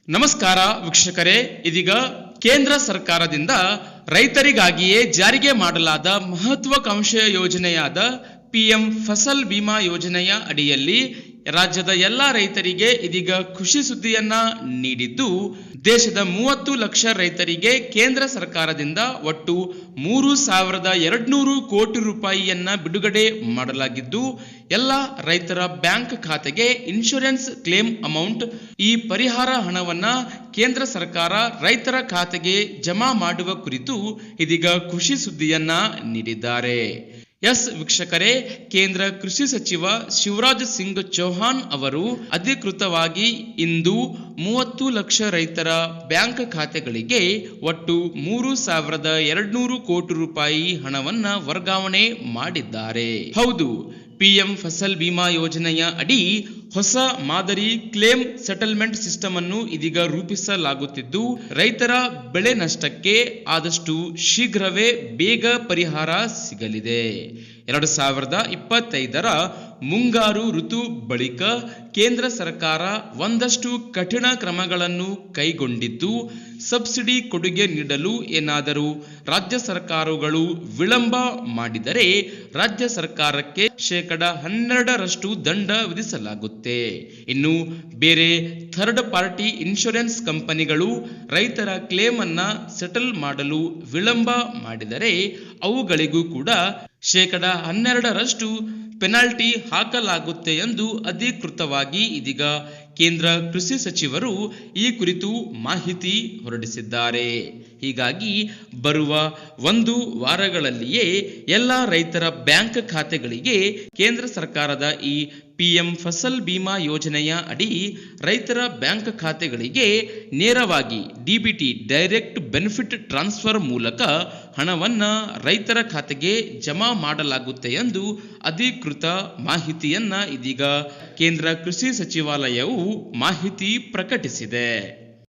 ನಮಸ್ಕಾರ ವೀಕ್ಷಕರೇ, ಇದೀಗ ಕೇಂದ್ರ ಸರ್ಕಾರದಿಂದ ರೈತರಿಗಾಗಿಯೇ ಜಾರಿಗೆ ಮಾಡಲಾದ ಮಹತ್ವಾಕಾಂಕ್ಷೆಯ ಯೋಜನೆಯಾದ ಪಿಎಂ ಫಸಲ್ ಬಿಮಾ ಯೋಜನೆಯ ಅಡಿಯಲ್ಲಿ ರಾಜ್ಯದ ಎಲ್ಲ ರೈತರಿಗೆ ಇದೀಗ ಖುಷಿ ಸುದ್ದಿಯನ್ನ ನೀಡಿದ್ದು, ದೇಶದ 30 ಲಕ್ಷ ರೈತರಿಗೆ ಕೇಂದ್ರ ಸರ್ಕಾರದಿಂದ ಒಟ್ಟು 3,200 ಕೋಟಿ ರೂಪಾಯಿಯನ್ನ ಬಿಡುಗಡೆ ಮಾಡಲಾಗಿದ್ದು, ಎಲ್ಲ ರೈತರ ಬ್ಯಾಂಕ್ ಖಾತೆಗೆ ಇನ್ಶೂರೆನ್ಸ್ ಕ್ಲೇಮ್ ಅಮೌಂಟ್, ಈ ಪರಿಹಾರ ಹಣವನ್ನ ಕೇಂದ್ರ ಸರ್ಕಾರ ರೈತರ ಖಾತೆಗೆ ಜಮಾ ಮಾಡುವ ಕುರಿತು ಇದೀಗ ಖುಷಿ ಸುದ್ದಿಯನ್ನ ನೀಡಿದ್ದಾರೆ. ಎಸ್ ವೀಕ್ಷಕರೇ, ಕೇಂದ್ರ ಕೃಷಿ ಸಚಿವ ಶಿವರಾಜ್ ಸಿಂಗ್ ಚೌಹಾಣ್ ಅವರು ಅಧಿಕೃತವಾಗಿ ಇಂದು 30 ಲಕ್ಷ ರೈತರ ಬ್ಯಾಂಕ್ ಖಾತೆಗಳಿಗೆ ಒಟ್ಟು 3,200 ಕೋಟಿ ರೂಪಾಯಿ ಹಣವನ್ನ ವರ್ಗಾವಣೆ ಮಾಡಿದ್ದಾರೆ. ಹೌದು, ಪಿಎಂ ಫಸಲ್ ಬಿಮಾ ಯೋಜನೆಯ ಅಡಿ ಹೊಸ ಮಾದರಿ ಕ್ಲೇಮ್ ಸೆಟಲ್ಮೆಂಟ್ ಸಿಸ್ಟಮ್ ಅನ್ನು ಇದೀಗ ರೂಪಿಸಲಾಗುತ್ತಿದ್ದು, ರೈತರ ಬೆಳೆ ನಷ್ಟಕ್ಕೆ ಆದಷ್ಟು ಶೀಘ್ರವೇ ಬೇಗ ಪರಿಹಾರ ಸಿಗಲಿದೆ. 2025ರ ಮುಂಗಾರು ಋತು ಬಳಿಕ ಕೇಂದ್ರ ಸರ್ಕಾರ ಒಂದಷ್ಟು ಕಠಿಣ ಕ್ರಮಗಳನ್ನು ಕೈಗೊಂಡಿದ್ದು, ಸಬ್ಸಿಡಿ ಕೊಡುಗೆ ನೀಡಲು ಏನಾದರೂ ರಾಜ್ಯ ಸರ್ಕಾರಗಳು ವಿಳಂಬ ಮಾಡಿದರೆ ರಾಜ್ಯ ಸರ್ಕಾರಕ್ಕೆ 12% ದಂಡ ವಿಧಿಸಲಾಗುತ್ತೆ. ಇನ್ನು ಬೇರೆ ಥರ್ಡ್ ಪಾರ್ಟಿ ಇನ್ಶೂರೆನ್ಸ್ ಕಂಪನಿಗಳು ರೈತರ ಕ್ಲೇಮ್ ಅನ್ನ ಸೆಟಲ್ ಮಾಡಲು ವಿಳಂಬ ಮಾಡಿದರೆ ಅವುಗಳಿಗೂ ಕೂಡ 12% ಪೆನಾಲ್ಟಿ ಹಾಕಲಾಗುತ್ತೆ ಎಂದು ಅಧಿಕೃತವಾಗಿ ಇದೀಗ ಕೇಂದ್ರ ಕೃಷಿ ಸಚಿವರು ಈ ಕುರಿತು ಮಾಹಿತಿ ಹೊರಡಿಸಿದ್ದಾರೆ. ಹೀಗಾಗಿ ಬರುವ 1 ವಾರಗಳಲ್ಲಿಯೇ ಎಲ್ಲ ರೈತರ ಬ್ಯಾಂಕ್ ಖಾತೆಗಳಿಗೆ ಕೇಂದ್ರ ಸರ್ಕಾರದ ಈ ಪಿಎಂ ಫಸಲ್ ಬಿಮಾ ಯೋಜನೆಯ ಅಡಿ ರೈತರ ಬ್ಯಾಂಕ್ ಖಾತೆಗಳಿಗೆ ನೇರವಾಗಿ ಡಿಬಿಟಿ ಡೈರೆಕ್ಟ್ ಬೆನಿಫಿಟ್ ಟ್ರಾನ್ಸ್ಫರ್ ಮೂಲಕ ಹಣವನ್ನ ರೈತರ ಖಾತೆಗೆ ಜಮಾ ಮಾಡಲಾಗುತ್ತೆ ಎಂದು ಅಧಿಕೃತ ಮಾಹಿತಿಯನ್ನ ಇದೀಗ ಕೇಂದ್ರ ಕೃಷಿ ಸಚಿವಾಲಯವು ಮಾಹಿತಿ ಪ್ರಕಟಿಸಿದೆ.